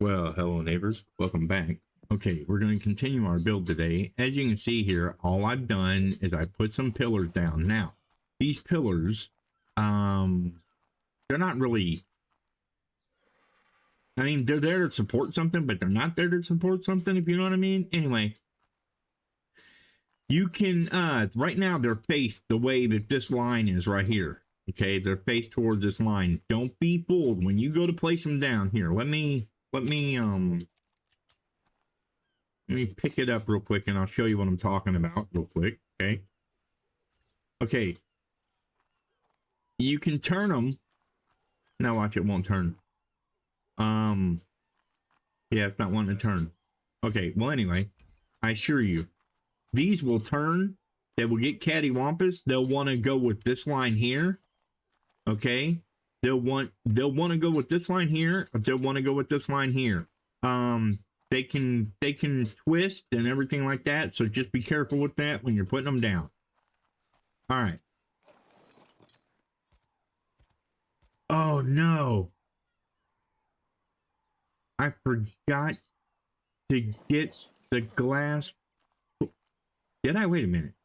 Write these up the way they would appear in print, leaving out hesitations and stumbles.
Well, hello neighbors, welcome back. Okay, we're going to continue our build today. As you can see here, all I've done is I put some pillars down. Now, these pillars, they're not really, I mean, they're there to support something, but they're not there to support something, if you know what I mean. Anyway, you can, right now they're faced the way that this line is right here. Okay, they're faced towards this line. Don't be fooled when you go to place them down here. Let me pick it up real quick and I'll show you what I'm talking about real quick. Okay. You can turn them. Now watch, it won't turn. Yeah, it's not wanting to turn. Okay, well anyway, I assure you, these will turn. They will get cattywampus. They'll want to go with this line here. Okay. They'll want to go with this line here. Or they'll want to go with this line here. They can twist and everything like that. So just be careful with that when you're putting them down. All right. Oh no. I forgot to get the glass. Did I? Wait a minute.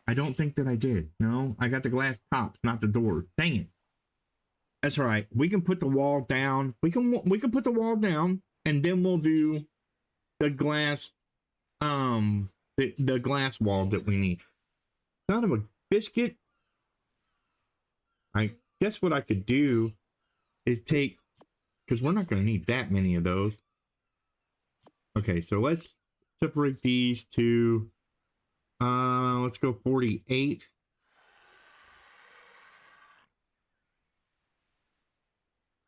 I don't think that I did. No, I got the glass tops, not the door. Dang it. That's all right. We can put the wall down. We can put the wall down, and then we'll do the glass, the glass wall that we need. Son of a biscuit. I guess what I could do is take, because we're not going to need that many of those. Okay, so let's separate these to, let's go 48.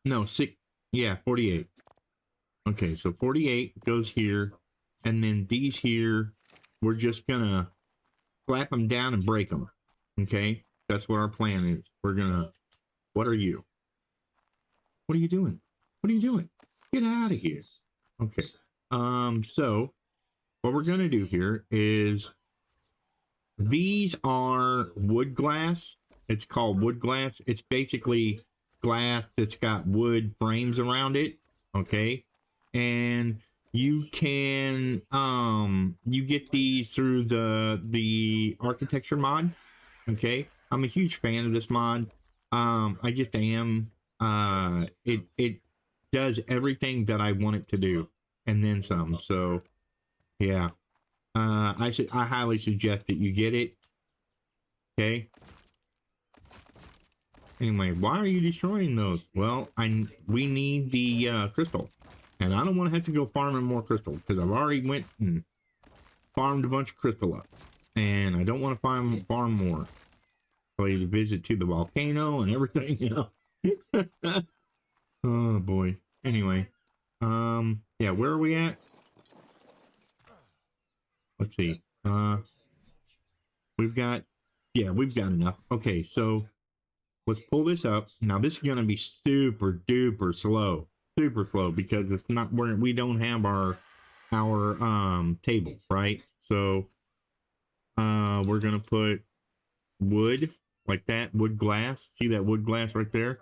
No, 6. Yeah, 48. Okay, so 48 goes here. And then these here, we're just going to slap them down and break them. Okay, that's what our plan is. We're going to, what are you? What are you doing? What are you doing? Get out of here. Okay. So what we're going to do here is, these are wood glass. It's called wood glass. It's basically glass that's got wood frames around it. Okay. And you can, you get these through the architecture mod. Okay. I'm a huge fan of this mod. I just am. It does everything that I want it to do and then some. So yeah, I highly suggest that you get it. Okay. Anyway, why are you destroying those? Well, we need the crystal, and I don't want to have to go farming more crystal because I've already went and farmed a bunch of crystal up, and I don't want to farm more. Play the visit to the volcano and everything, you know. Oh boy. Anyway, yeah, where are we at? Let's see. We've got enough. Okay, so let's pull this up. Now this is gonna be super duper slow, because it's not where we don't have our table, right? So we're gonna put wood like that, wood glass. See that wood glass right there?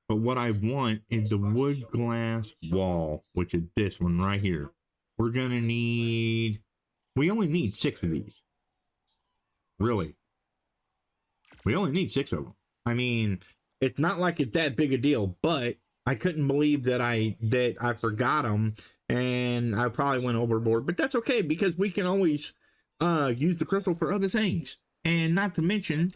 But what I want is the wood glass wall, which is this one right here. We're gonna need, we only need 6 of these. Really. We only need 6 of them. I mean, it's not like it's that big a deal, but I couldn't believe that I forgot them, and I probably went overboard. But that's okay, because we can always use the crystal for other things. And not to mention,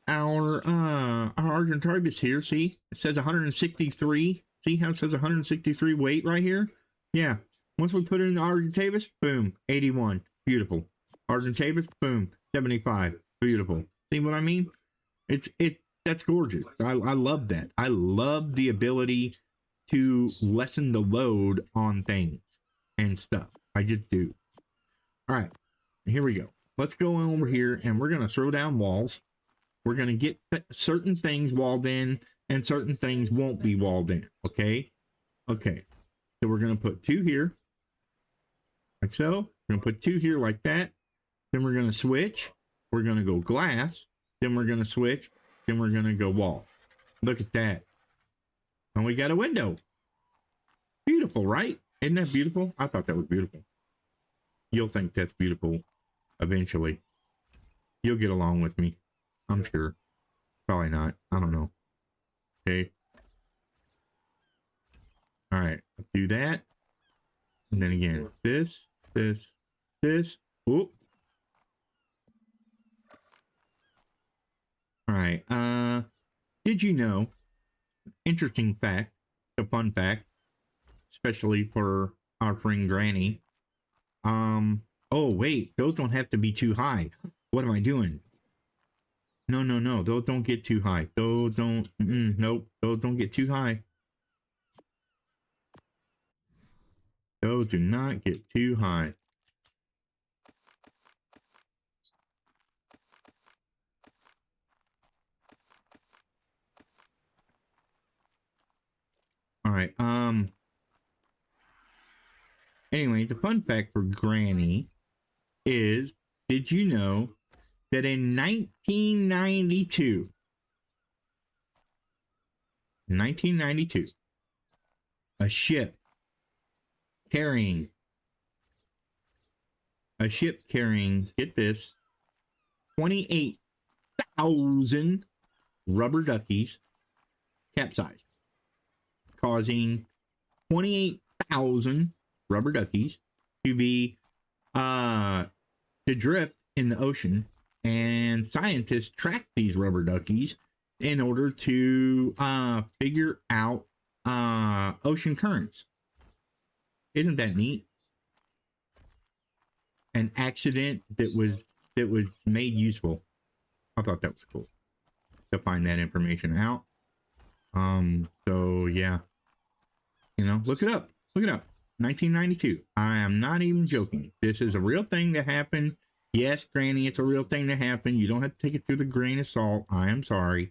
our Argentibus here, see? It says 163. See how it says 163 weight right here? Yeah. Once we put it in the Argentibus, boom, 81. Beautiful. Argentibus, boom, 75. Beautiful. See what I mean? That's gorgeous. I love that. I love the ability to lessen the load on things and stuff. I just do. All right, here we go. Let's go over here and we're going to throw down walls. We're going to get certain things walled in and certain things won't be walled in. Okay. Okay. So we're going to put 2 here. Like so. We're going to put 2 here like that. Then we're going to switch. We're going to go glass. Then we're going to switch. Then we're going to go wall. Look at that. And we got a window. Beautiful, right? Isn't that beautiful? I thought that was beautiful. You'll think that's beautiful eventually. You'll get along with me, I'm sure. Probably not. I don't know. Okay. All right. Do that. And then again, this. Oh. All right. Did you know? Interesting fact. A fun fact, especially for our friend Granny. Oh wait, those don't have to be too high. What am I doing? No. Those don't get too high. Those don't. Nope. Those don't get too high. Those do not get too high. All right. Anyway, the fun fact for Granny is, did you know that in 1992, a ship carrying, get this, 28,000 rubber duckies capsized, causing 28,000 rubber duckies to be to drift in the ocean, and scientists tracked these rubber duckies in order to figure out ocean currents. Isn't that neat? An accident that was made useful. I thought that was cool to find that information out. So yeah, look it up. 1992. I am not even joking. This is a real thing that happened. Yes, Granny, it's a real thing that happened. You don't have to take it through the grain of salt. I am sorry.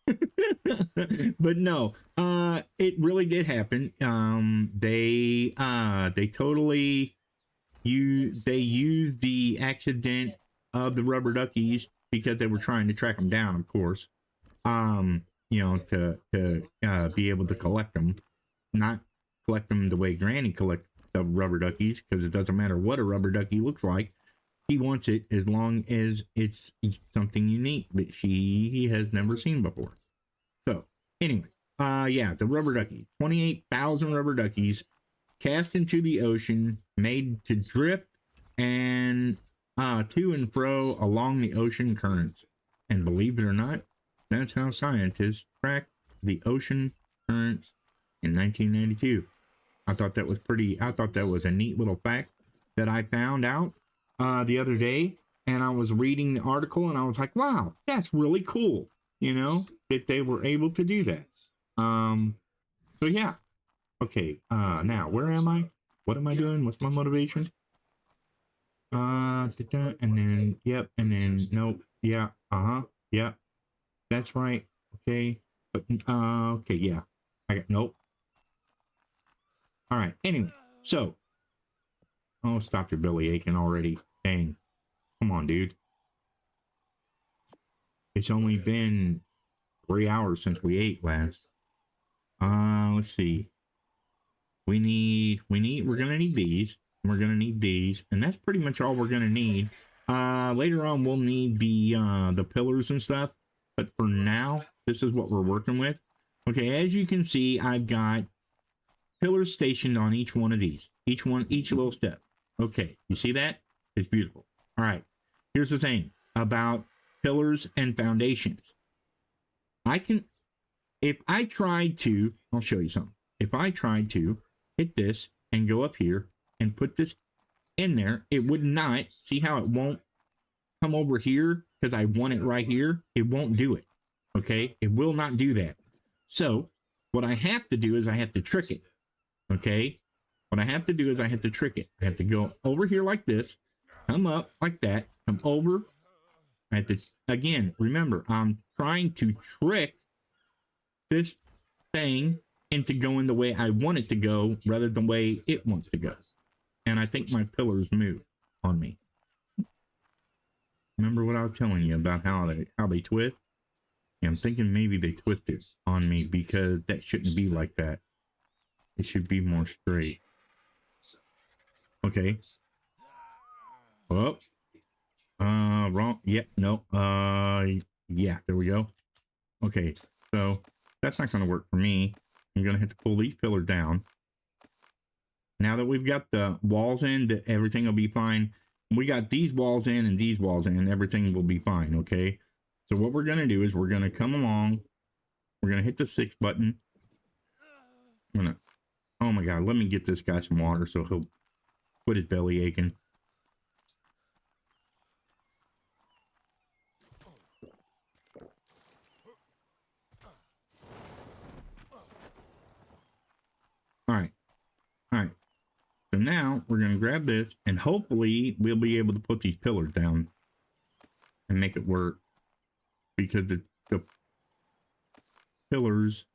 But no, it really did happen. They totally used the accident of the rubber duckies because they were trying to track them down, of course. To be able to collect them, not collect them the way Granny collects the rubber duckies, because it doesn't matter what a rubber ducky looks like. He wants it as long as it's something unique that she has never seen before. So anyway, yeah, the rubber ducky, 28,000 rubber duckies cast into the ocean, made to drift and to and fro along the ocean currents. And believe it or not, that's how scientists track the ocean currents in 1992. I thought that was a neat little fact that I found out the other day. And I was reading the article and I was like, wow, that's really cool. That they were able to do that. So yeah. Okay. Now where am I? What am I doing? What's my motivation? And then, yep. And then, nope. Yeah. Yeah. That's right. Okay. But, okay. Yeah. I got, nope. All right. Anyway, so, oh, stop your belly aching already. Dang. Come on, dude. It's only been 3 hours since we ate last. Let's see. We're gonna need these. We're gonna need these, and that's pretty much all we're gonna need. Later on we'll need the pillars and stuff, but for now, this is what we're working with. Okay, as you can see, I've got pillars stationed on each one of these. Each little step. Okay, you see that? It's beautiful. All right, here's the thing about pillars and foundations. If I tried to, I'll show you something. If I tried to hit this and go up here and put this in there, it would not. See how it won't come over here because I want it right here? It won't do it. Okay, it will not do that. So what I have to do is I have to trick it. Okay, what I have to do is I have to trick it. I have to go over here like this, come up like that, come over. I have to, again, remember, I'm trying to trick this thing into going the way I want it to go rather than the way it wants to go. And I think my pillars move on me. Remember what I was telling you about how they twist? Yeah, I'm thinking maybe they twisted on me because that shouldn't be like that. It should be more straight. Okay. Oh. Wrong. Yeah, no. Yeah, there we go. Okay, so that's not going to work for me. I'm going to have to pull these pillars down. Now that we've got the walls in, everything will be fine. We got these walls in and these walls in, and everything will be fine, okay? So what we're going to do is we're going to come along. We're going to hit the 6 button. I'm going to, oh my God, let me get this guy some water so he'll quit his belly aching. All right. All right. So now we're going to grab this and hopefully we'll be able to put these pillars down and make it work, because the pillars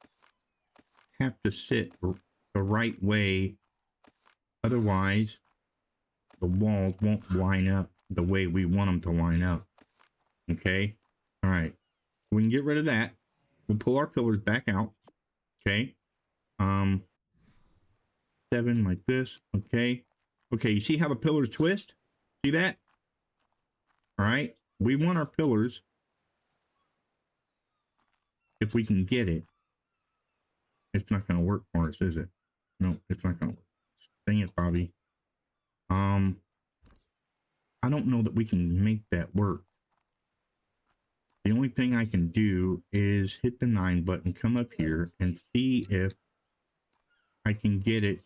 have to sit the right way. Otherwise, the walls won't line up the way we want them to line up. Okay. All right. We can get rid of that. We'll pull our pillars back out. Okay. 7 like this. Okay. Okay. You see how the pillars twist? See that? All right. We want our pillars, if we can get it. It's not going to work for us, is it? No, it's not going to work. Dang it, Bobby. I don't know that we can make that work. The only thing I can do is hit the 9 button, come up here and see if I can get it.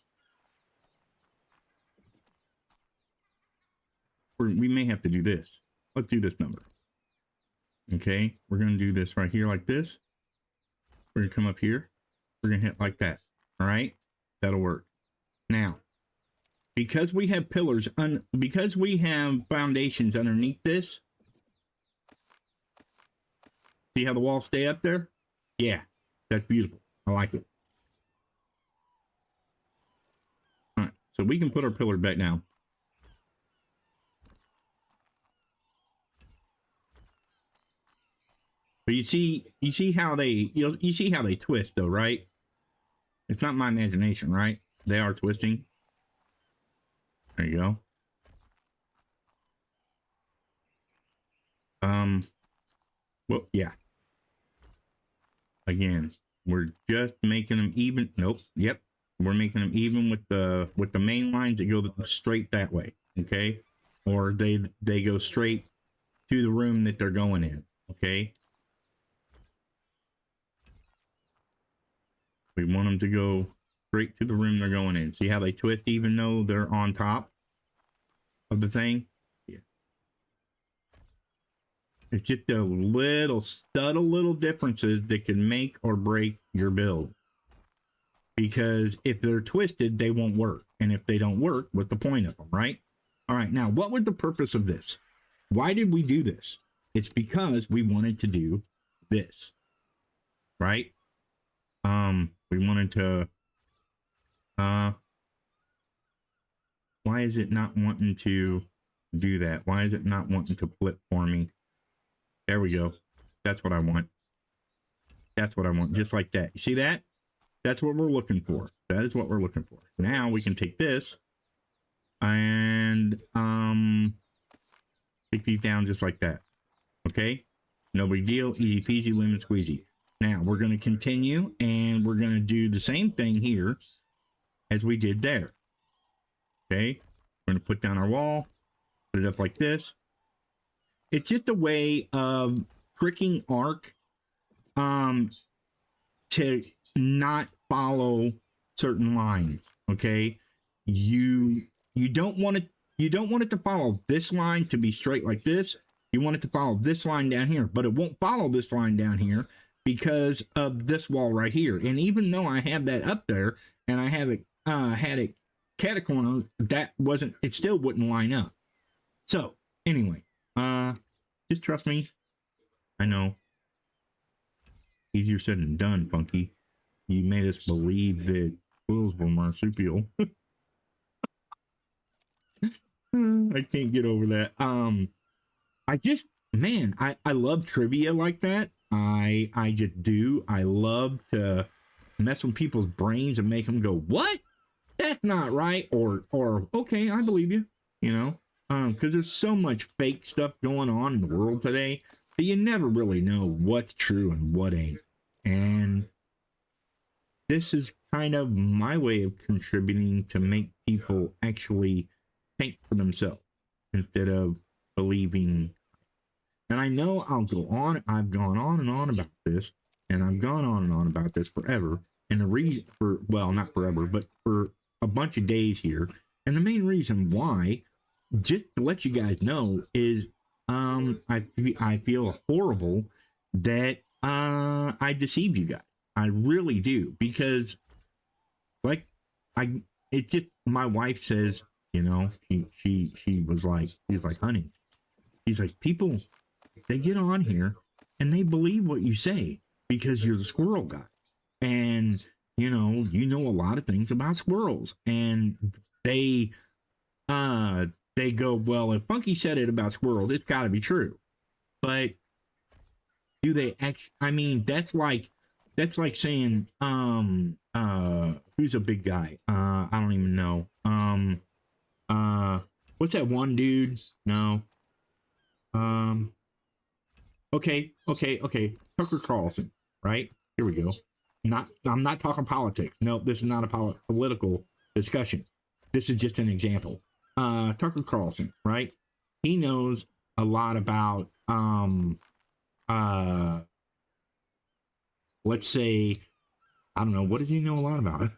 We may have to do this. Let's do this number. Okay, we're going to do this right here like this. We're going to come up here. We're going to hit like that. All right, that'll work. Now, because we have pillars, because we have foundations underneath this, see how the walls stay up there? Yeah, that's beautiful. I like it. All right, so we can put our pillar back down. But you see how they, you see how they twist though, right? It's not my imagination, right? They are twisting. There you go. Well, yeah. Again, we're just making them even. Nope. Yep. We're making them even with the main lines that go straight that way. Okay. Or they go straight to the room that they're going in. Okay. We want them to go straight to the room they're going in. See how they twist even though they're on top of the thing? Yeah. It's just a little subtle little differences that can make or break your build. Because if they're twisted, they won't work. And if they don't work, what's the point of them, right? All right, now, what was the purpose of this? Why did we do this? It's because we wanted to do this, right? We wanted to, why is it not wanting to do that? Why is it not wanting to flip for me? There we go. That's what I want. That's what I want. Just like that. You see that? That's what we're looking for. That is what we're looking for. Now we can take this and take these down just like that. Okay? No big deal. Easy peasy, lemon squeezy. Now we're going to continue and we're going to do the same thing here as we did there. Okay? We're going to put down our wall, put it up like this. It's just a way of tricking Ark to not follow certain lines. Okay? You don't want it to follow this line to be straight like this. You want it to follow this line down here, but it won't follow this line down here because of this wall right here. And even though I have that up there and I have it had it cat a corner, it still wouldn't line up. So anyway, just trust me. I know. Easier said than done, Funky. You made us believe that squirrels were marsupial. I can't get over that. I love trivia like that. I just do. I love to mess with people's brains and make them go, what? That's not right. Or okay, I believe you, you know, because there's so much fake stuff going on in the world today that you never really know what's true and what ain't. And this is kind of my way of contributing to make people actually think for themselves instead of believing. And I know I've gone on and on about this, and I've gone on and on about this forever. And the reason for, well, not forever, but for a bunch of days here. And the main reason why, just to let you guys know, is I feel horrible that I deceived you guys. I really do, because like it just, my wife says, you know, she was like, honey, she's like, people, they get on here and they believe what you say because you're the squirrel guy, and you know a lot of things about squirrels, and they go, well, if Funky said it about squirrels, it's got to be true. But do they actually? I mean, that's like saying who's a big guy? I don't even know. What's that one dude? No. Okay. Tucker Carlson, right? Here we go. I'm not talking politics. No, this is not a political discussion. This is just an example. Tucker Carlson, right? He knows a lot about let's say, I don't know, what does he know a lot about?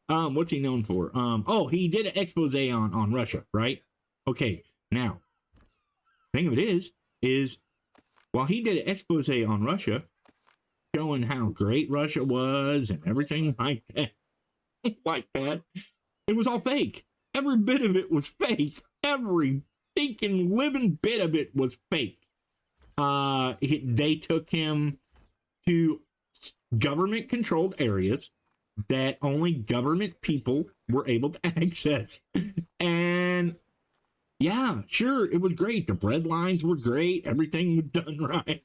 What's he known for? Oh, he did an expose on Russia, right? Okay, now, thing of it is while he did an expose on Russia, showing how great Russia was and everything like that, it was all fake. Every bit of it was fake. Every thinking living bit of it was fake. They took him to government-controlled areas that only government people were able to access. And yeah, sure, it was great. The bread lines were great. Everything was done right.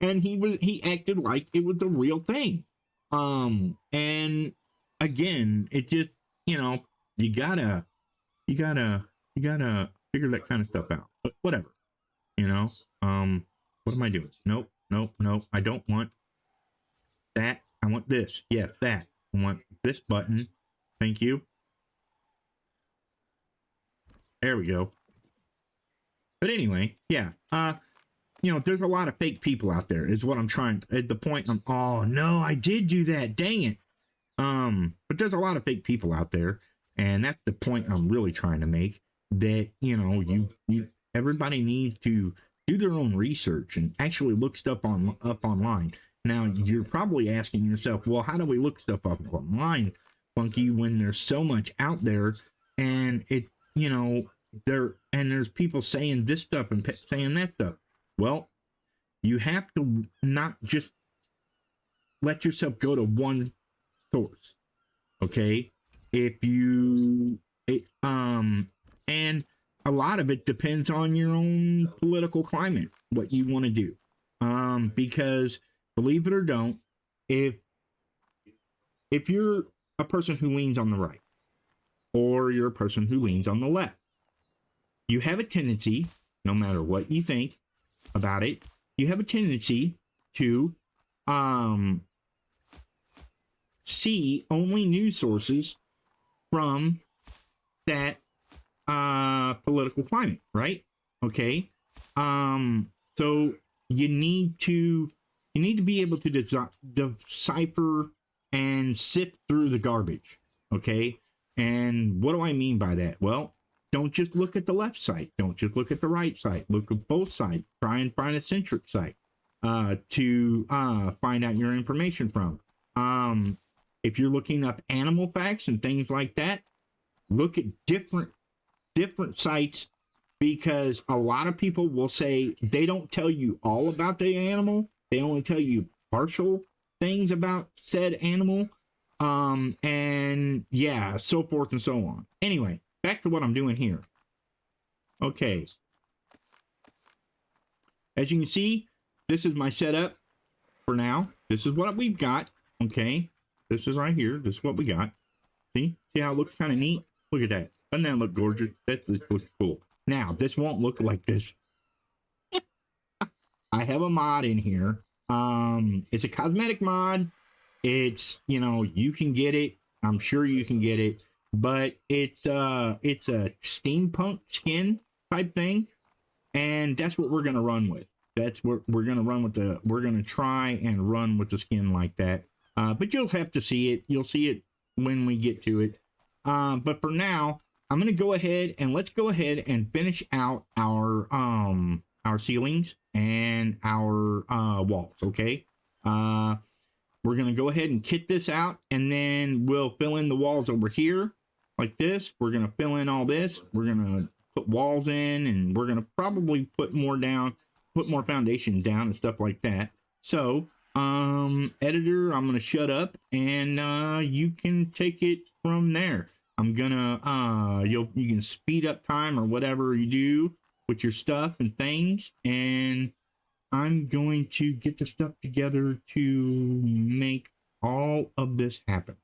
And he acted like it was the real thing. And again, it just, you know, you gotta figure that kind of stuff out. But whatever, you know. What am I doing? Nope. I don't want that. I want this. Yes, that. I want this button. Thank you. There we go. But anyway, yeah. You know, there's a lot of fake people out there, is what I'm trying. At the point, oh no, I did do that. Dang it. But there's a lot of fake people out there, and that's the point I'm really trying to make. That, you know, everybody needs to do their own research and actually look stuff up online. Now, you're probably asking yourself, well, how do we look stuff up online, Funky, when there's so much out there, and it, you know, there's people saying this stuff and saying that stuff. Well, you have to not just let yourself go to one source, okay? And a lot of it depends on your own political climate, what you want to do. Because believe it or don't, if you're a person who leans on the right, or you're a person who leans on the left, you have a tendency, no matter what you think about it, you have a tendency to see only news sources from that political climate, right? Okay. So you need to be able to decipher and sift through the garbage. Okay. And what do I mean by that? Well, don't just look at the left side. Don't just look at the right side. Look at both sides. Try and find a centric site to find out your information from. If you're looking up animal facts and things like that, look at different sites, because a lot of people will say they don't tell you all about the animal. They only tell you partial things about said animal. And yeah, so forth and so on. Anyway, back to what I'm doing here. Okay. As you can see, this is my setup. for now, this is what we've got. Okay, this is right here. This is what we got. See how it looks kind of neat? Look at that. Doesn't that look gorgeous? This looks cool. Now, this won't look like this. I have a mod in here. It's a cosmetic mod. It's, you know, you can get it. I'm sure you can get it, but it's a steampunk skin type thing, and that's what we're gonna run with. That's what we're gonna run with. We're gonna try and run with the skin like that. But you'll have to see it. You'll see it when we get to it. But for now, I'm gonna go ahead and let's go ahead and finish out our ceilings and our walls. Okay. We're going to go ahead and kit this out, and then we'll fill in the walls over here like this. We're going to fill in all this. We're going to put walls in, and we're going to probably put more down, put more foundation down and stuff like that. So, editor, I'm going to shut up, and you can take it from there. I'm going to, you can speed up time or whatever you do with your stuff and things, and I'm going to get the stuff together to make all of this happen.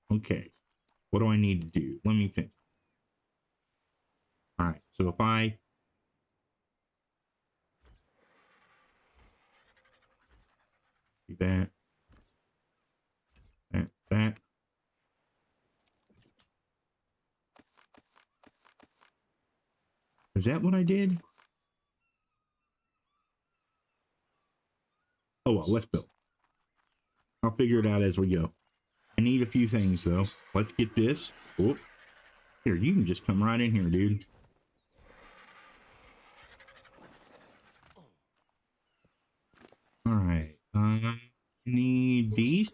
Okay, what do I need to do? Let me think. All right, so if I do that, that. Is that what I did? Oh, well, let's go. I'll figure it out as we go. I need a few things, though. Let's get this. Oh, here, you can just come right in here, dude. All right. Need these.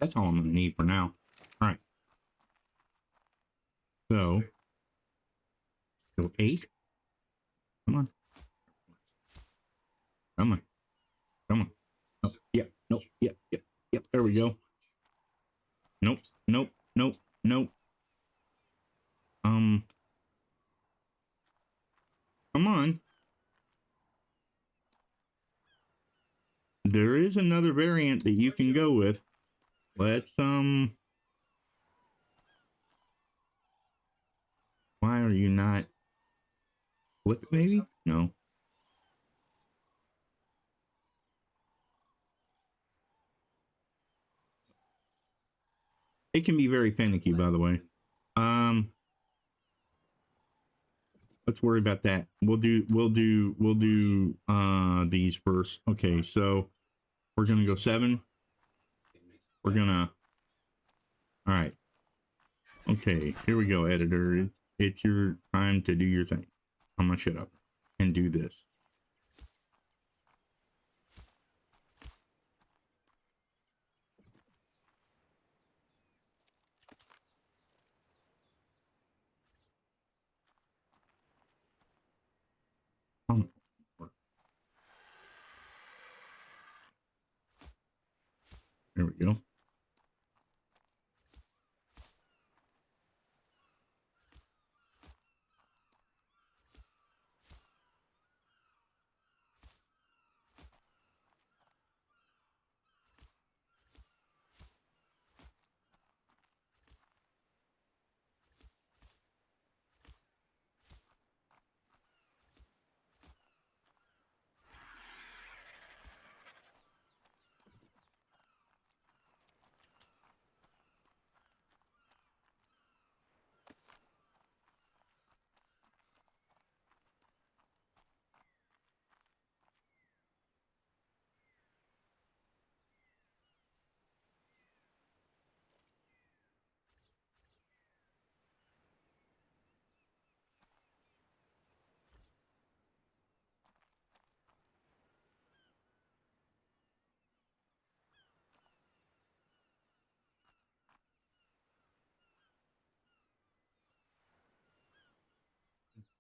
That's all I'm gonna need for now. All right. So 8. Come on. Come on. Come on. Oh, yep. Nope. Yep. Yep. Yep. There we go. Nope. Nope. Nope. Nope. Come on. There is another variant that you can go with. Let's, why are you not flip it, maybe? No. It can be very finicky, by the way. Let's worry about that. We'll do these first. Okay, so we're gonna go 7. We're gonna, all right. Okay, here we go, editor. It's your time to do your thing. I'm gonna shut up and do this. There we go.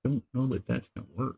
Don't know that that's gonna work.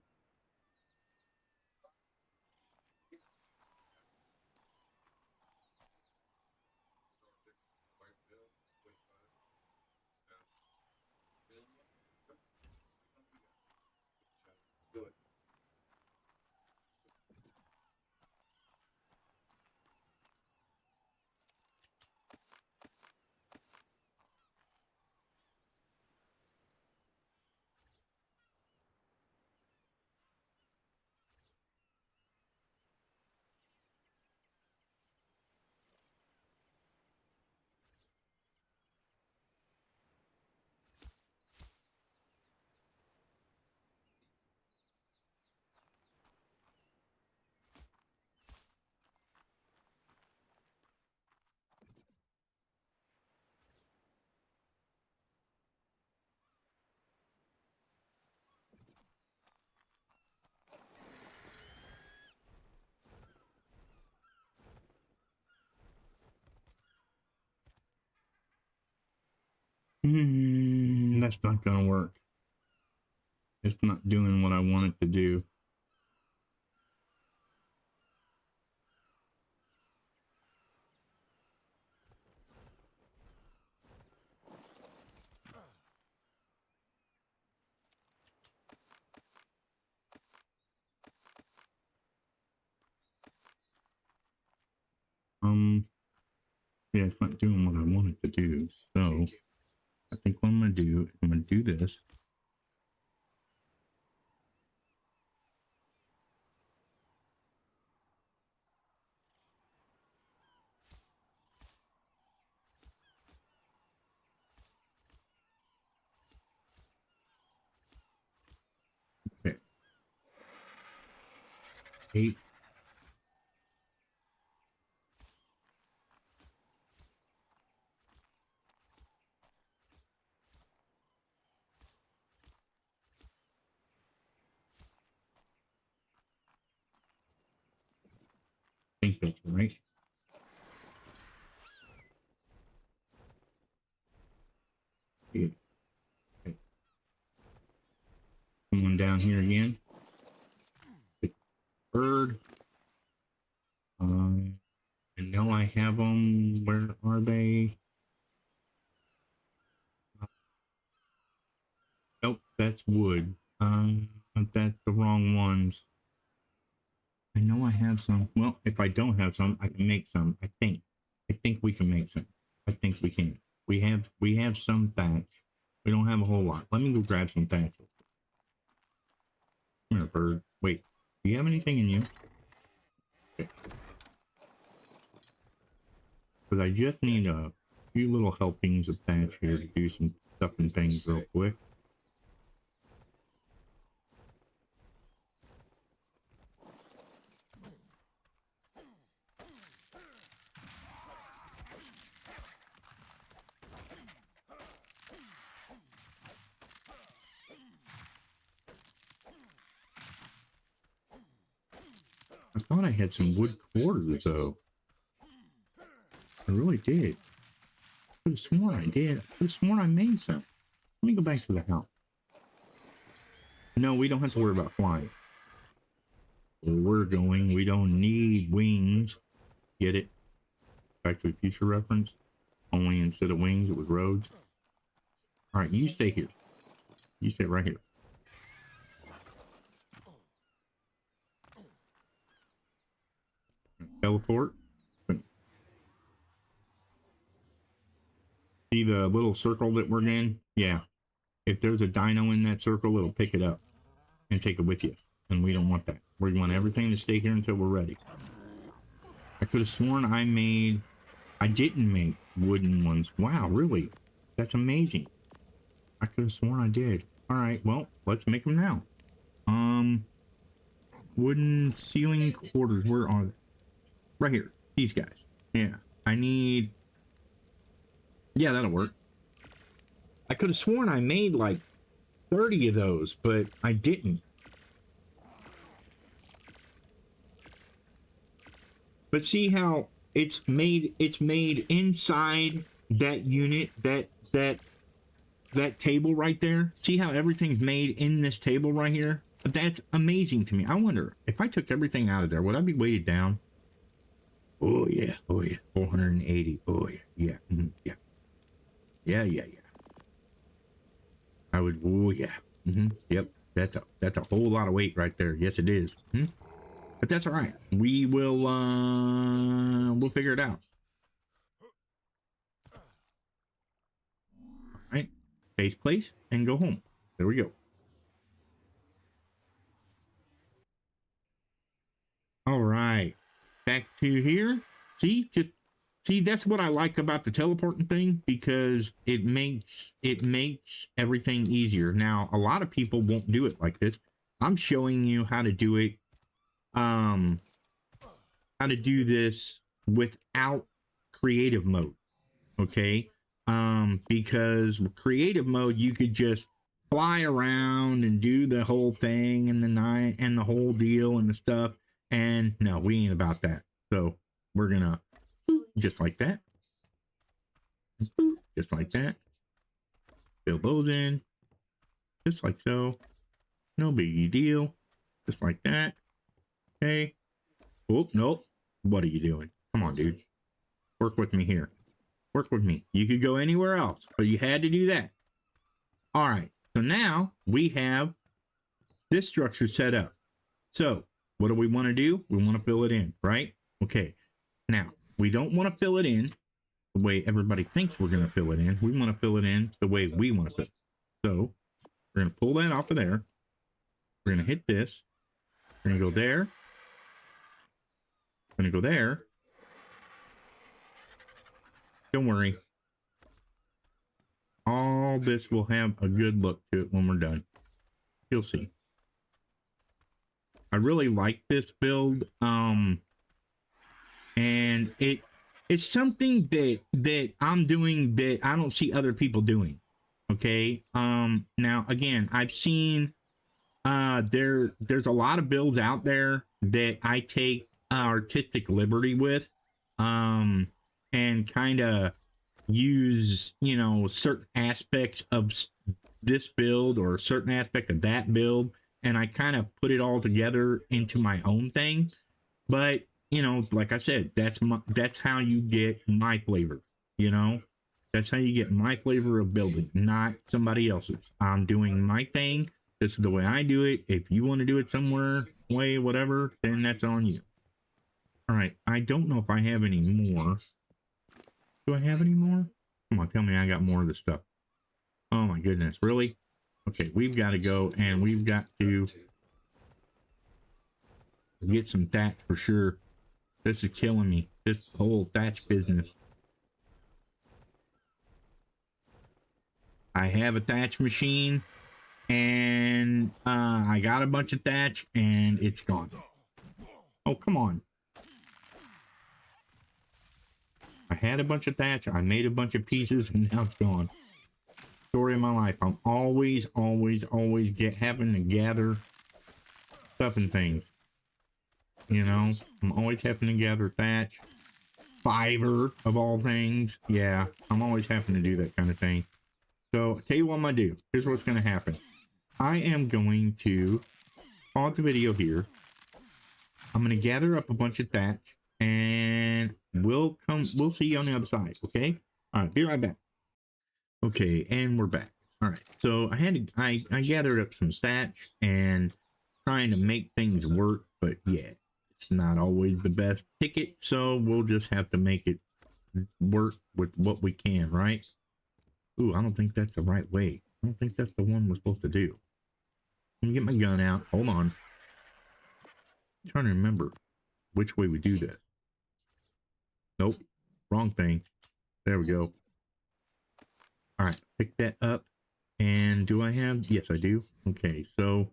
That's not gonna work. It's not doing what I want it to do. Yeah, it's not doing what I want it to do. So I think what I'm gonna do, I'm gonna do this. Okay. 8. I think that's right. Yeah. Okay. Come on down here again. Bird. I know I have them. Where are they? Nope, that's wood. That's the wrong ones. I know I have some. Well, if I don't have some, I can make some. I think. I think we can make some. I think we can. We have some thatch. We don't have a whole lot. Let me go grab some thatch. Come here, bird. Wait. Do you have anything in you? Okay. Because I just need a few little helpings of thatch here to do some stuff and things real quick. I thought I had some wood quarters, though. I really did. I could have sworn I did. I could have sworn I made some. Let me go back to the house. No, we don't have to worry about flying. Where we're going, we don't need wings. Get it? Back to the future reference. Only instead of wings, it was roads. All right, you stay here. You stay right here. Teleport. See the little circle that we're in? Yeah. If there's a dino in that circle, it'll pick it up and take it with you. And we don't want that. We want everything to stay here until we're ready. I could have sworn I didn't make wooden ones. Wow, really? That's amazing. I could have sworn I did. All right, well, let's make them now. Wooden ceiling quarters. Where are they? Right here. These guys. Yeah. I need... Yeah, that'll work. I could have sworn I made like 30 of those, but I didn't. But see how it's made inside that unit, that table right there? See how everything's made in this table right here? That's amazing to me. I wonder if I took everything out of there, would I be weighted down? Oh yeah, 480. Oh yeah, yeah, yeah, yeah. I would. Oh yeah, yep. That's a whole lot of weight right there. Yes, it is. But that's all right. We will. We'll figure it out. All right, base place and go home. There we go. All right, back to here. See, that's what I like about the teleporting thing, because it makes everything easier. Now, a lot of people won't do it like this. I'm showing you how to do it. How to do this without creative mode. Okay, because with creative mode you could just fly around and do the whole thing and the night and the whole deal and the stuff. And no, we ain't about that. So we're gonna just like that, just like that, fill those in just like so. No biggie deal. Just like that. Okay. Oh, nope. What are you doing? Come on, dude. Work with me here. Work with me. You could go anywhere else, but you had to do that. All right. So now we have this structure set up. So what do we want to do? We want to fill it in, right? Okay. Now, we don't want to fill it in the way everybody thinks we're going to fill it in. We want to fill it in the way we want to fill it. So we're going to pull that off of there. We're going to hit this. We're going to go there. We're going to go there. Don't worry. All this will have a good look to it when we're done. You'll see. I really like this build. And it's something that I'm doing that I don't see other people doing. Okay. Now again, I've seen there's a lot of builds out there that I take artistic liberty with, and kind of use, you know, certain aspects of this build or a certain aspect of that build, and I kind of put it all together into my own thing. But you know, like I said, that's how you get my flavor. You know, that's how you get my flavor of building, not somebody else's. I'm doing my thing. This is the way I do it. If you want to do it somewhere, way, whatever, then that's on you. All right. I don't know if I have any more. Do I have any more? Come on, tell me I got more of this stuff. Oh my goodness, really? Okay, we've got to go and we've got to get some thatch for sure. This is killing me. This whole thatch business. I have a thatch machine and I got a bunch of thatch and it's gone. Oh, come on. I had a bunch of thatch, I made a bunch of pieces, and now it's gone. Story of my life. I'm always having to gather stuff and things. You know, I'm always having to gather thatch, fiber of all things. Yeah, I'm always having to do that kind of thing. So, I'll tell you what I'm gonna do. Here's what's gonna happen. I am going to pause the video here. I'm gonna gather up a bunch of thatch, and we'll see you on the other side, okay? All right, be right back. Okay, and we're back. All right, so I gathered up some thatch and trying to make things work, but yeah, it's not always the best ticket, so we'll just have to make it work with what we can, right? Ooh, I don't think that's the right way. I don't think that's the one we're supposed to do. Let me get my gun out. Hold on. I'm trying to remember which way we do this. Nope, wrong thing. There we go. All right, pick that up. And do I have? Yes, I do. Okay, so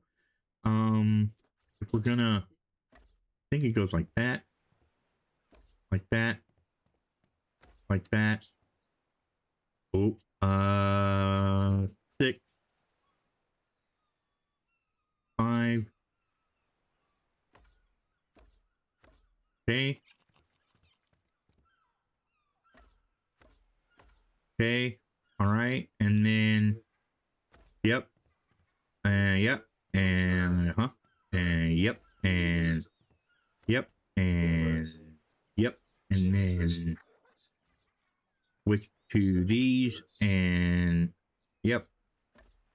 if we're gonna, I think it goes like that, like that, like that. Oh, 6, 5. Okay. Okay. All right, and then, yep, yep, and and yep, and yep, and yep, and then switch to these, and yep,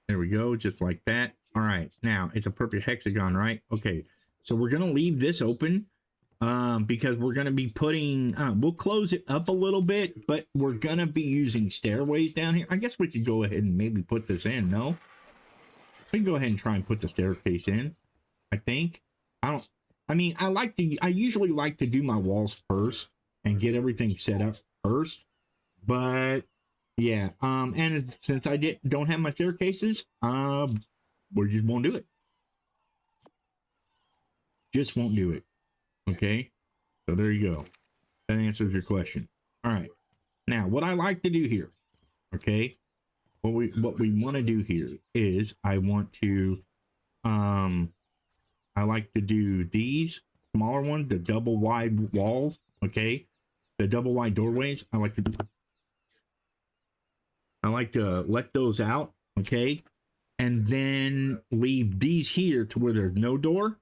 there we go, just like that. All right, now it's a perfect hexagon, right? Okay, so we're gonna leave this open. Because we're going to be putting, we'll close it up a little bit, but we're going to be using stairways down here. I guess we could go ahead and maybe put this in. No, we can go ahead and try and put the staircase in. I think, I usually like to do my walls first and get everything set up first, but yeah. And since I don't have my staircases, we just won't do it. Just won't do it. Okay, so there you go. That answers your question. All right, now what I like to do here, okay, what we want to do here is I want to I like to do these smaller ones, the double wide walls, okay, the double wide doorways. I like to do I like to let those out, okay? And then leave these here to where there's no door,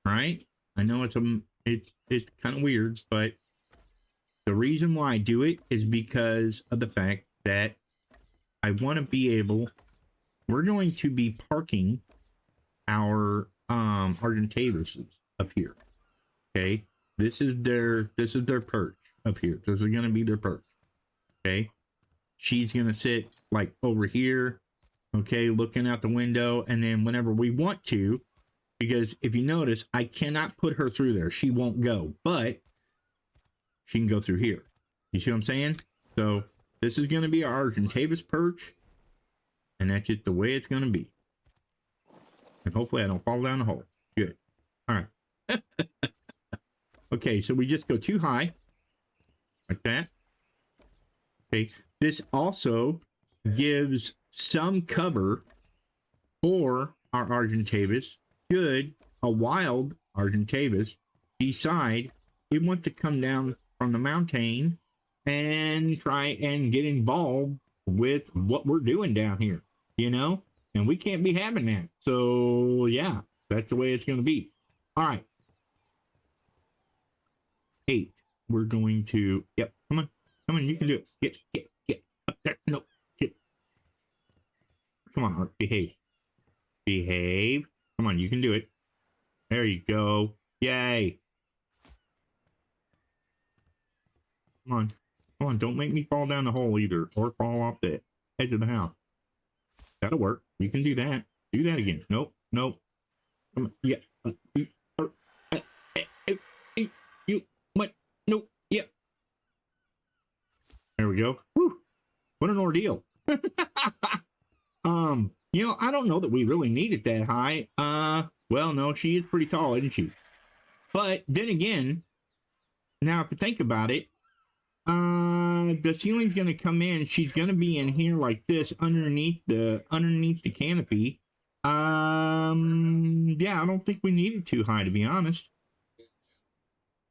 right? I know it's kind of weird, but the reason why I do it is because of the fact that I want to be able, we're going to be parking our Argentavis up here. Okay. This is their perch up here. This is gonna be their perch. Okay. She's gonna sit like over here, okay, looking out the window, and then whenever we want to, because if you notice, I cannot put her through there. She won't go, but she can go through here. You see what I'm saying? So this is gonna be our Argentavis perch, and that's just the way it's gonna be. And hopefully I don't fall down the hole. Good. All right. Okay, so we just go too high. Like that. Okay. This also gives some cover for our Argentavis. Should a wild Argentavis decide it wants to come down from the mountain and try and get involved with what we're doing down here, you know? And we can't be having that. So, yeah, that's the way it's going to be. All right. 8. We're going to, yep, come on, you can do it. Get up there. No, get. Come on, Art, behave. Come on, you can do it. There you go. Yay. Come on, don't make me fall down the hole either, or fall off the edge of the house. That'll work. You can do that. Do that again. Nope. Come on. Yeah. You. What? Nope. Yeah. There we go. Whew. What an ordeal. You know, I don't know that we really need it that high. Well, no, she is pretty tall, isn't she? But then again, now if you think about it, the ceiling's gonna come in. She's gonna be in here like this underneath the canopy. Yeah, I don't think we need it too high, to be honest.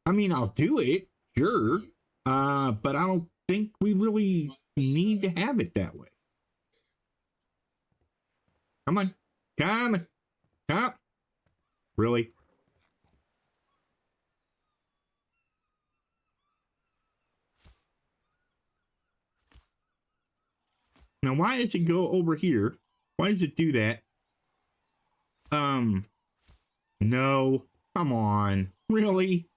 I mean, I'll do it, sure. But I don't think we really need to have it that way. Come on. Really? Now, why does it go over here? Why does it do that? No. Come on. Really?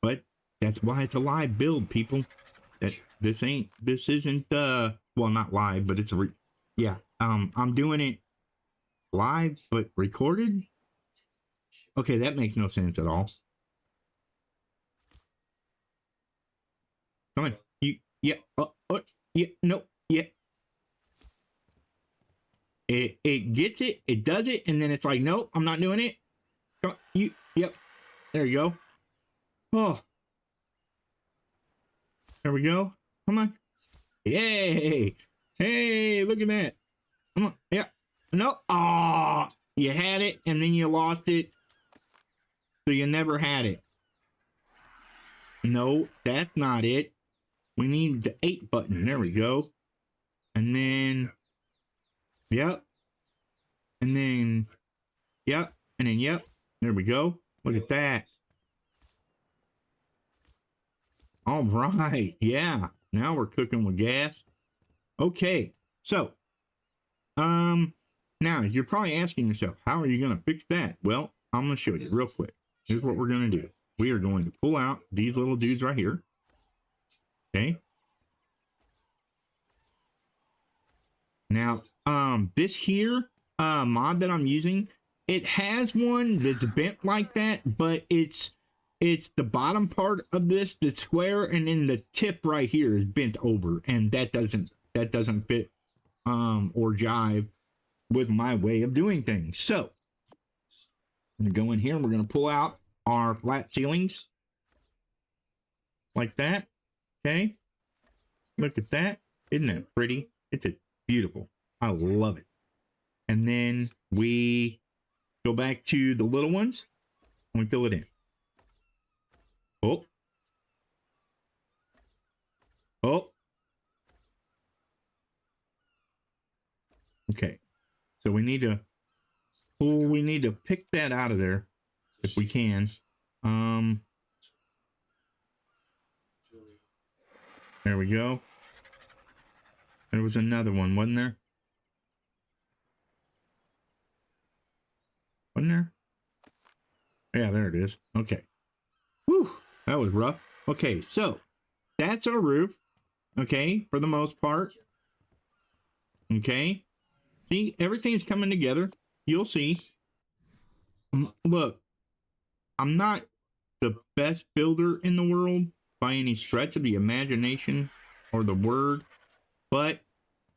But that's why it's a live build, people. This isn't, well, not live, but it's yeah. I'm doing it live, but recorded? Okay, that makes no sense at all. Come on. Yeah. Yeah. No. Yeah. It gets it. It does it, and then it's like, nope, I'm not doing it. Come on, yep. There you go. Oh. There we go. Come on. Yay. Hey, look at that. Come on. Yeah. No. Ah, you had it, and then you lost it. So you never had it. No, that's not it. We need the 8 button. There we go. And then, yep. And then, yep. And then, yep. There we go. Look at that. All right. Yeah. Now we're cooking with gas. Okay. So, now you're probably asking yourself, how are you going to fix that? Well, I'm going to show you real quick. Here's what we're going to do. We are going to pull out these little dudes right here. Okay. Now, this here, mod that I'm using, it has one that's bent like that, but it's the bottom part of this that's square, and then the tip right here is bent over, and that doesn't fit, or jive with my way of doing things. So, I'm going to go in here and we're going to pull out our flat ceilings like that. Okay. Look at that. Isn't that pretty? It's beautiful. I love it. And then we go back to the little ones and we fill it in. Oh. Oh, okay. So we need to pick that out of there if we can. There we go. There was another one, wasn't there? Wasn't there? Yeah, there it is. Okay. Whew, that was rough. Okay, so that's our roof. Okay, for the most part. Okay. See, everything's coming together. You'll see. Look, I'm not the best builder in the world by any stretch of the imagination or the word, but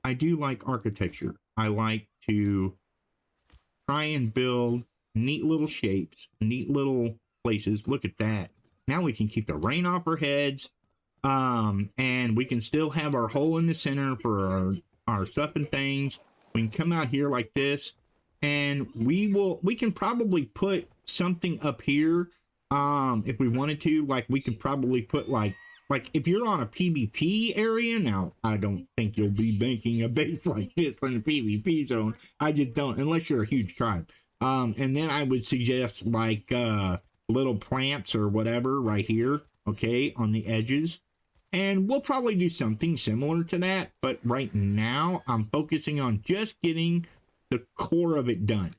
I do like architecture. I like to try and build neat little shapes, neat little places. Look at that. Now we can keep the rain off our heads. And we can still have our hole in the center for our stuff and things. We can come out here like this, and we can probably put something up here. If we wanted to, like we could probably put like if you're on a PvP area. Now, I don't think you'll be making a base like this in the PvP zone. I just don't, unless you're a huge tribe. And then I would suggest like little plants or whatever right here, okay, on the edges. And we'll probably do something similar to that, but right now I'm focusing on just getting the core of it done.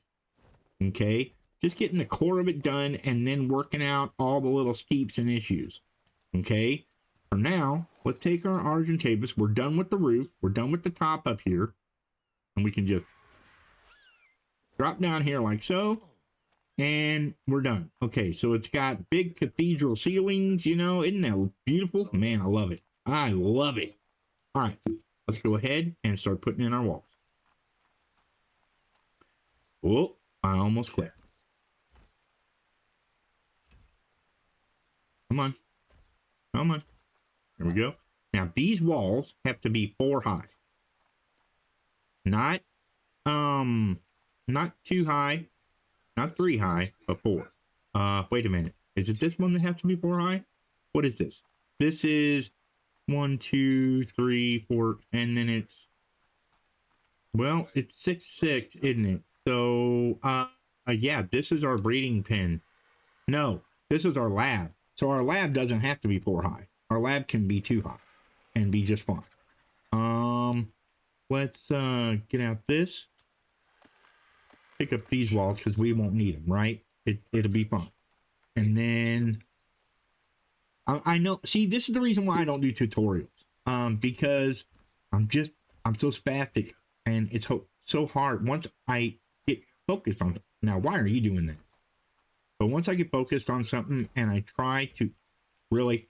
Okay, just getting the core of it done and then working out all the little steeps and issues. Okay, for now, let's take our Argentavis. We're done with the roof. We're done with the top up here. And we can just drop down here like so. And we're done. Okay, so it's got big cathedral ceilings, you know. Isn't that beautiful? Man, I love it. I love it. All right, let's go ahead and start putting in our walls. Oh, I almost quit. Come on. Come on. There we go. Now, these walls have to be 4 high. Not too high. Not 3 high, but 4. Wait a minute. Is it this one that has to be 4 high? What is this? This is 1, 2, 3, 4, and then it's, well, it's 6, 6, isn't it? So, yeah, this is our breeding pen. No, this is our lab. So our lab doesn't have to be 4 high. Our lab can be 2 high and be just fine. Let's get out this. Pick up these walls because we won't need them, right? It'll be fun. And then I know, see, this is the reason why I don't do tutorials. Because I'm so spastic and it's so hard. Once I get focused on, now why are you doing that? But once I get focused on something and I try to really,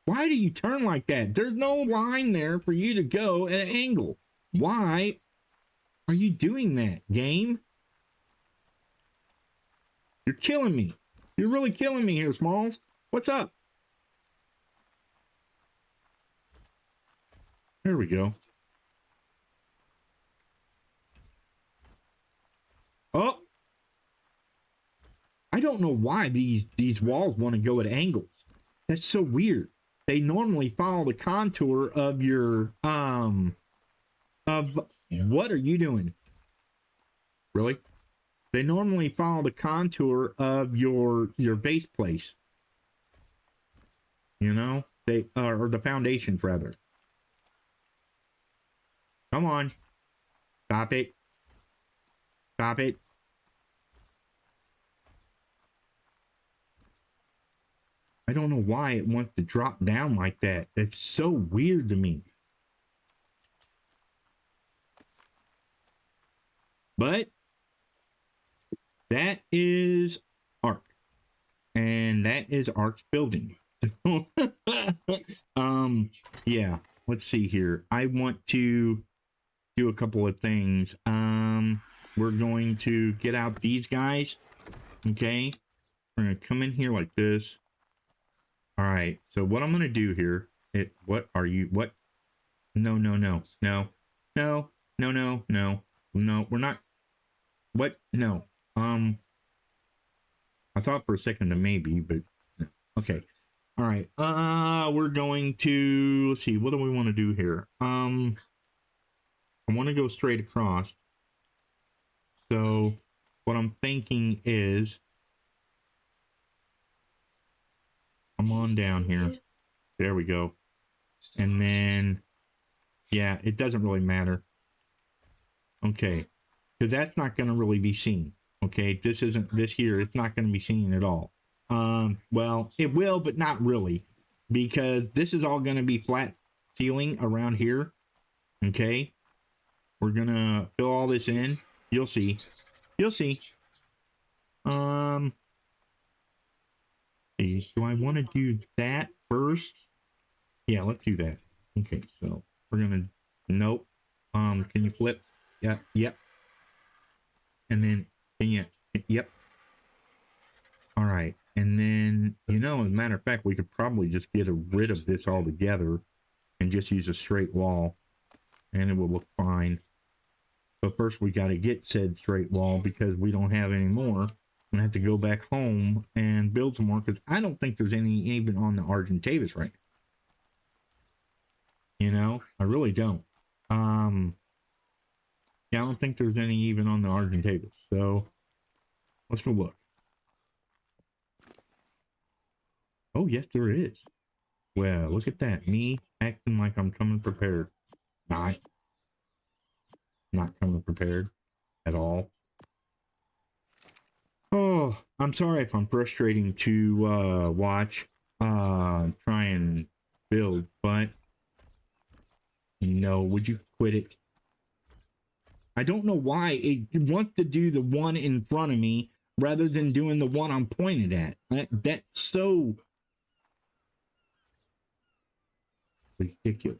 why do you turn like that? There's no line there for you to go at an angle. Why are you doing that, game? You're killing me. You're really killing me here, Smalls. What's up? There we go. Oh. I don't know why these walls want to go at angles. That's so weird. They normally follow the contour of your what are you doing? Really? They normally follow the contour of your base place. You know? They or the foundations rather. Come on. Stop it. Stop it. I don't know why it wants to drop down like that. That's so weird to me. But that is Ark. And that is Ark's building. Yeah, let's see here. I want to do a couple of things. We're going to get out these guys. Okay. We're going to come in here like this. All right. So what I'm going to do here, what are you, what? No, no, no, no, no, no, no, no, no, we're not. What? No. I thought for a second that maybe, but no. Okay. All right. We're going to, let's see, what do we want to do here? I want to go straight across. So what I'm thinking is, come on down here. There we go. And then, yeah, it doesn't really matter. Okay. Because that's not going to really be seen. Okay. This here, it's not going to be seen at all. Well, it will, but not really. Because this is all going to be flat ceiling around here. Okay. We're going to fill all this in. You'll see. You'll see. Do I want to do that first? Yeah, let's do that. Okay, so we're gonna, nope. Can you flip? Yeah, yep. And then, can you, yep. All right, and then, you know, as a matter of fact, we could probably just get rid of this altogether and just use a straight wall, and it will look fine. But first, we got to get said straight wall because we don't have any more. I'm gonna have to go back home and build some more because I don't think there's any even on the Argentavis right now. You know, I really don't. Yeah, I don't think there's any even on the Argentavis. So let's go look. Oh, yes, there is. Well, look at that. Me acting like I'm coming prepared. Not coming prepared at all. Oh, I'm sorry if I'm frustrating to watch, try and build, but no, would you quit it? I don't know why it wants to do the one in front of me rather than doing the one I'm pointed at. That's so ridiculous.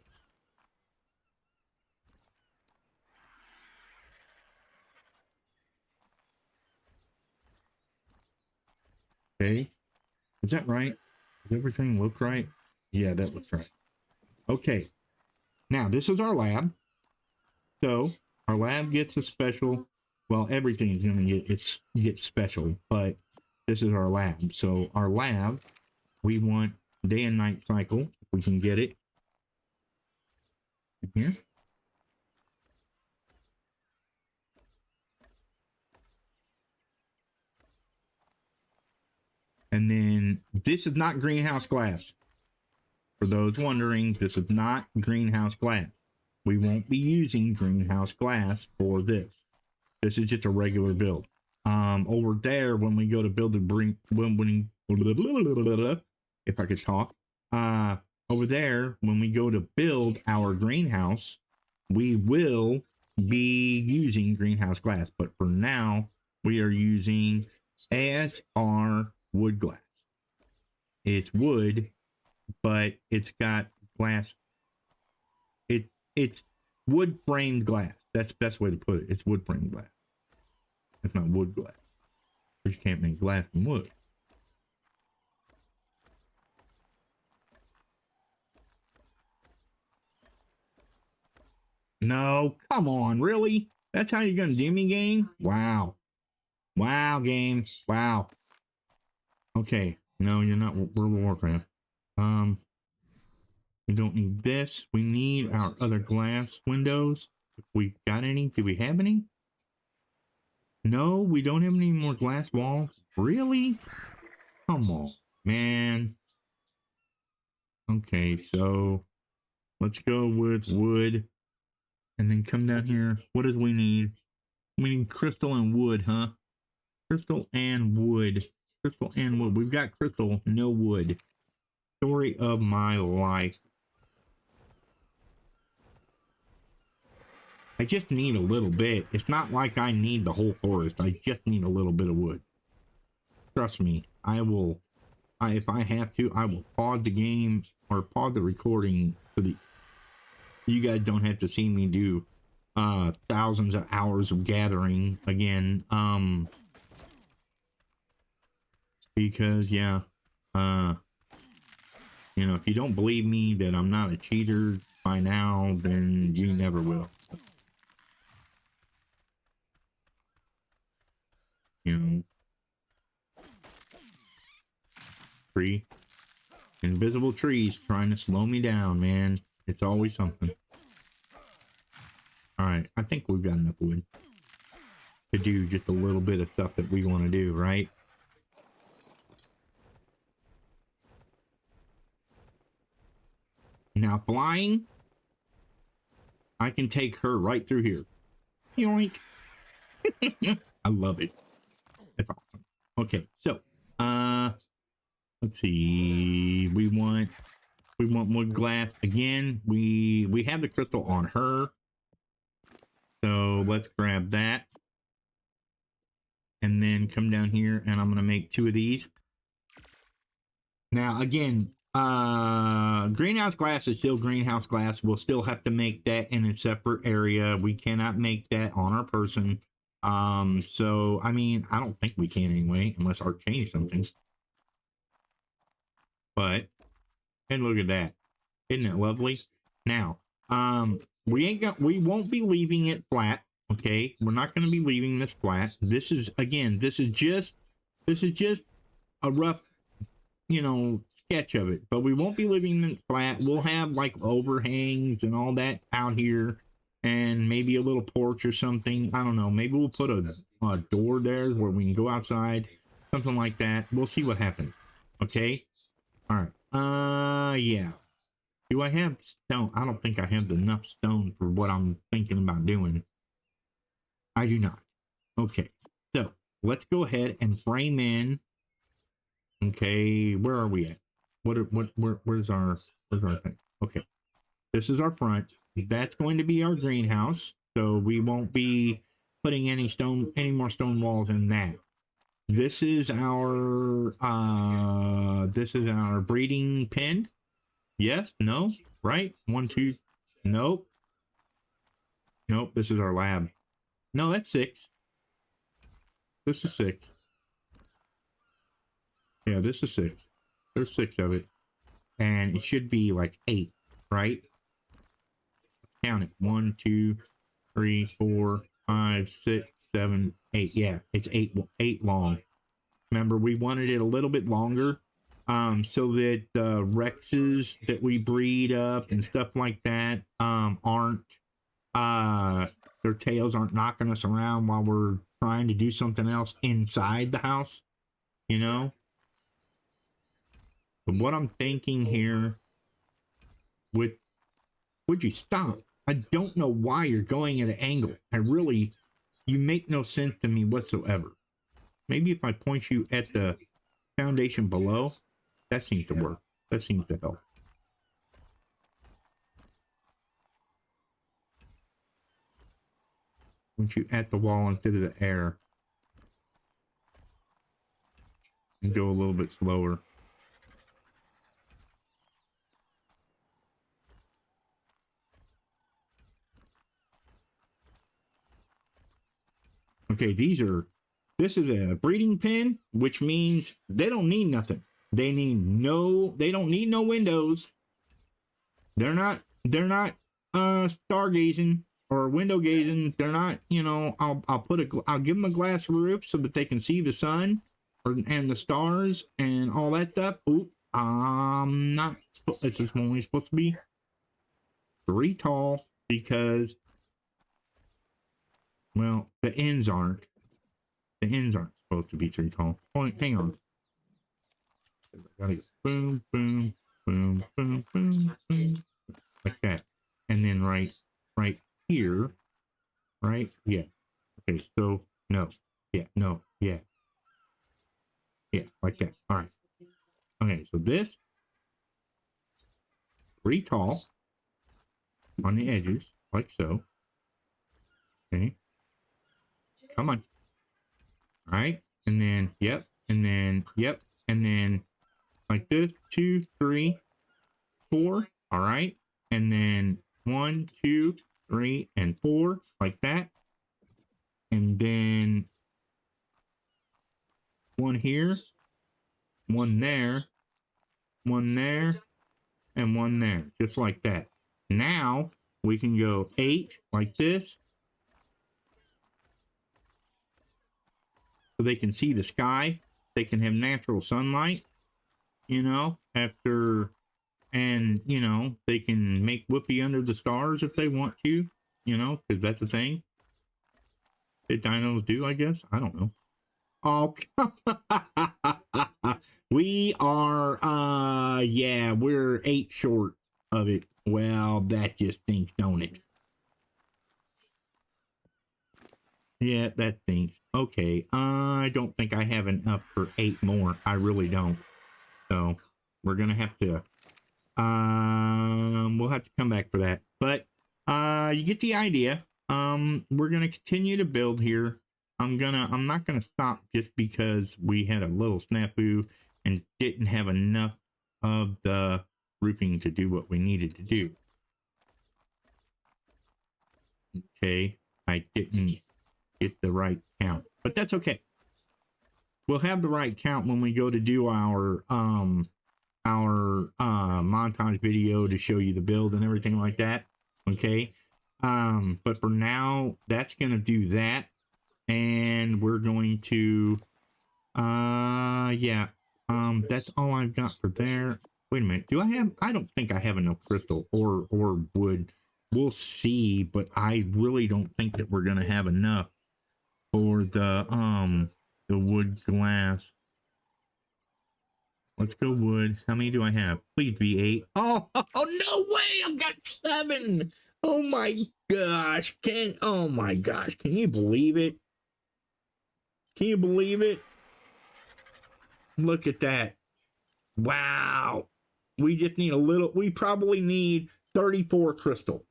Okay. Is that right? Does everything look right? Yeah, that looks right. Okay. Now, this is our lab. So, our lab gets a special, well, everything is going to get special, but this is our lab. So, our lab, we want day and night cycle, if we can get it. Here. And then this is not greenhouse glass. For those wondering, this is not greenhouse glass. We won't be using greenhouse glass for this. This is just a regular build. Over there, when we go to build the if I could talk, over there, when we go to build our greenhouse, we will be using greenhouse glass. But for now, we are using ASR wood glass. It's wood, but it's got glass. It's wood framed glass. That's the best way to put it. It's wood framed glass. It's not wood glass. You can't make glass from wood. No, come on, really? That's how you're gonna do me, game? Wow. Wow, game. Wow. Okay. No, you're not World of Warcraft. We don't need this. We need our other glass windows. If we got any, do we have any? No, we don't have any more glass walls. Really? Come on, man. Okay, so let's go with wood and then come down here. What does we need? We need crystal and wood, huh? Crystal and wood. Crystal and wood. We've got crystal, no wood. Story of my life. I just need a little bit. It's not like I need the whole forest. I just need a little bit of wood. Trust me, I will. If I have to, I will pause the game or pause the recording so that you guys don't have to see me do thousands of hours of gathering again. Because yeah, you know, if you don't believe me that I'm not a cheater by now, then you never will. You know, 3, Invisible trees trying to slow me down, man. It's always something. All right, I think we've got enough wood to do just a little bit of stuff that we want to do, right? Now flying, I can take her right through here. Yoink. I love it. That's awesome. Okay, so let's see. We want wood glass again. We have the crystal on her, so let's grab that, and then come down here, and I'm gonna make 2 of these. Now again, greenhouse glass is still greenhouse glass. We'll still have to make that in a separate area. We cannot make that on our person. So I mean, I don't think we can anyway, unless Art changed something. But, and look at that. Isn't it lovely? Now, we won't be leaving it flat. Okay, we're not going to be leaving this flat. This is just a rough, you know, sketch of it, but we won't be leaving it flat. We'll have like overhangs and all that out here, and maybe a little porch or something. I don't know. Maybe we'll put a door there where we can go outside, something like that. We'll see what happens. Okay. All right. Yeah. Do I have stone? I don't think I have enough stone for what I'm thinking about doing. I do not. Okay. So let's go ahead and frame in. Okay. Where are we at? Where's our thing? Okay. This is our front. That's going to be our greenhouse. So we won't be putting any more stone walls in that. This is our breeding pen. Yes, no, right? 1, 2, nope. Nope, this is our lab. No, that's 6. This is 6. Yeah, this is 6. There's 6 of it. And it should be like 8, right? Count it. 1, 2, 3, 4, 5, 6, 7, 8. Yeah, it's 8 long. Remember, we wanted it a little bit longer, so that the Rexes that we breed up and stuff like that aren't their tails aren't knocking us around while we're trying to do something else inside the house, you know. But what I'm thinking here, would you stop? I don't know why you're going at an angle. You make no sense to me whatsoever. Maybe if I point you at the foundation below, that seems to work. That seems to help. Point you at the wall instead of the air. And go a little bit slower. Okay, this is a breeding pen, which means they don't need nothing. They don't need no windows. They're not stargazing or window gazing. They're not, you know, I'll give them a glass roof so that they can see the sun and the stars and all that stuff. Oop, it's only supposed to be 3 tall because, well, the ends aren't supposed to be 3 tall. Oh, hang on. Gotta go boom, boom, boom, boom, boom, boom, like that, and then right here, right? Yeah. Okay. So no. Yeah. No. Yeah. Yeah. Like that. All right. Okay. So this 3 tall on the edges, like so. Okay. Come on. All right. And then yep. And then yep. And then like this 2, 3, 4. All right. And then 1, 2, 3, and 4, like that. And then 1 here, 1 there, 1 there, and 1 there, just like that. Now we can go 8 like this, so they can see the sky. They can have natural sunlight. you know, after, and, you know, they can make Whoopi under the stars if they want to, you know, because that's a thing that dinos do, I guess. I don't know. Oh, we are, yeah, we're 8 short of it. Well, that just stinks, don't it? Yeah, that stinks. Okay, I don't think I have enough for 8 more. I really don't. So, we're gonna have to, we'll have to come back for that. But, you get the idea. We're gonna continue to build here. I'm not gonna stop just because we had a little snafu and didn't have enough of the roofing to do what we needed to do. Okay, I didn't get the right count, but that's okay. We'll have the right count when we go to do our montage video to show you the build and everything like that. Okay, but for now, that's gonna do that. And we're going to, yeah, that's all I've got for there. Wait a minute, I don't think I have enough crystal or wood. We'll see, but I really don't think that we're going to have enough for the wood glass. Let's go wood. How many do I have? Please be 8. Oh, no way, I've got 7. Oh my gosh, oh my gosh, can you believe it? Can you believe it? Look at that. Wow. We just need we probably need 34 crystal.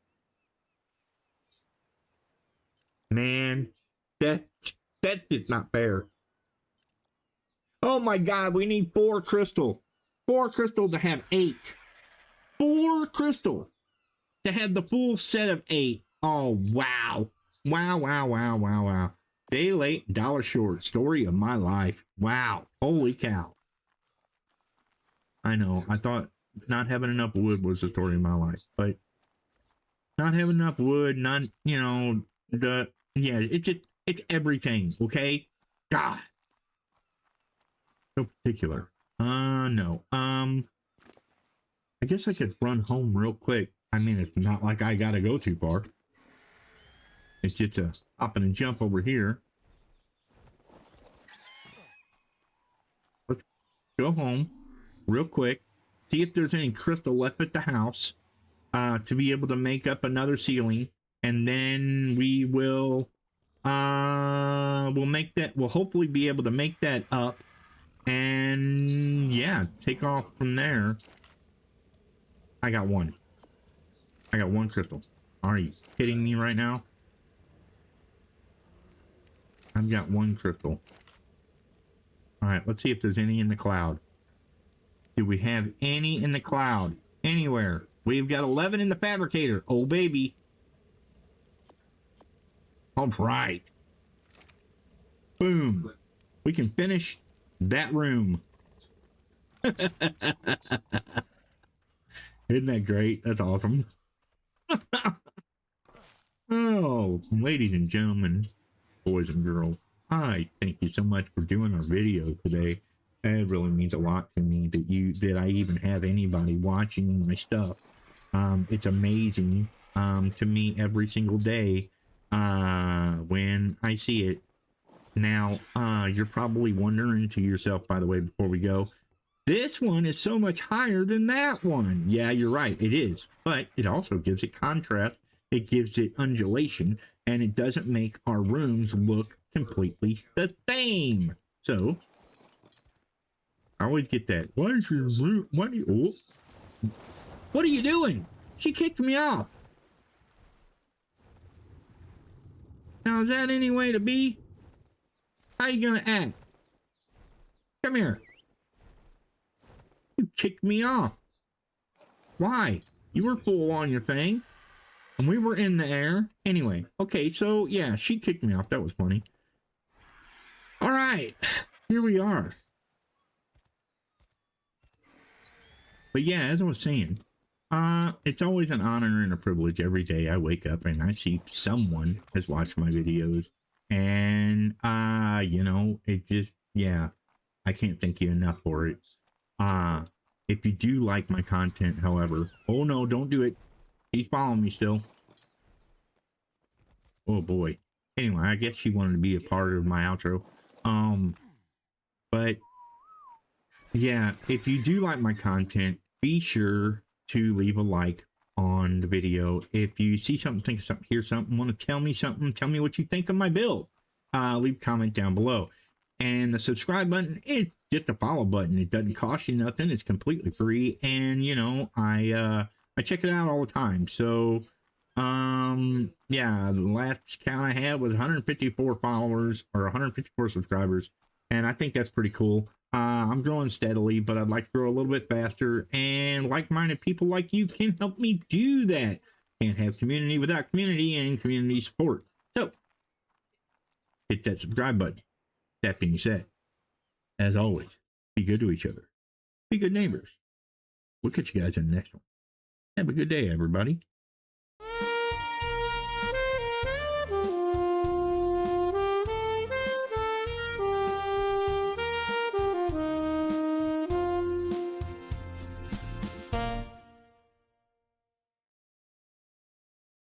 Man, that's just not fair. Oh my God, we need 4 crystal. 4 crystal to have 8. 4 crystal to have the full set of 8. Oh, wow. Wow. Day late, dollar short. Story of my life. Wow. Holy cow. I know. I thought not having enough wood was the story of my life, but not having enough wood, not, you know, it's everything. Okay. God. So particular. No. I guess I could run home real quick. I mean, it's not like I gotta go too far. It's just a hop and a jump over here. Let's go home real quick. See if there's any crystal left at the house to be able to make up another ceiling. And then we will we'll hopefully be able to make that up. And yeah, take off from there. I got 1. I got 1 crystal. Are you kidding me right now? I've got 1 crystal. All right, let's see if there's any in the cloud. Do we have any in the cloud? Anywhere? We've got 11 in the fabricator. Oh, baby. All right. Boom. We can finish that room. Isn't that great? That's awesome. Oh, ladies and gentlemen, boys and girls, hi, thank you so much for doing our video today. It really means a lot to me that I even have anybody watching my stuff. It's amazing to me every single day when I see it. Now, you're probably wondering to yourself, by the way, before we go, this one is so much higher than that one. Yeah, you're right, it is. But it also gives it contrast, it gives it undulation, and it doesn't make our rooms look completely the same. So, I always get that. Why is your room? What are you doing? She kicked me off. Now, is that any way to be? How you gonna act? Come here. You kicked me off. Why? You were full on your thing. And we were in the air. Anyway, okay, so yeah, she kicked me off. That was funny. All right, here we are. But yeah, as I was saying, it's always an honor and a privilege every day I wake up and I see someone has watched my videos. And, you know, it just, yeah, I can't thank you enough for it. If you do like my content, however, oh no, don't do it. He's following me still. Oh boy. Anyway, I guess she wanted to be a part of my outro. But yeah, if you do like my content, be sure to leave a like on the video. If you see something, think of something, hear something, want to tell me something, tell me what you think of my build, leave a comment down below. And the subscribe button is just a follow button. It doesn't cost you nothing. It's completely free. And you know, I check it out all the time. So yeah, the last count I had was 154 followers or 154 subscribers, and I think that's pretty cool. I'm growing steadily, but I'd like to grow a little bit faster, and like-minded people like you can help me do that. Can't have community without community and community support. So hit that subscribe button. That being said, as always, be good to each other. Be good neighbors. We'll catch you guys in the next one. Have a good day, everybody.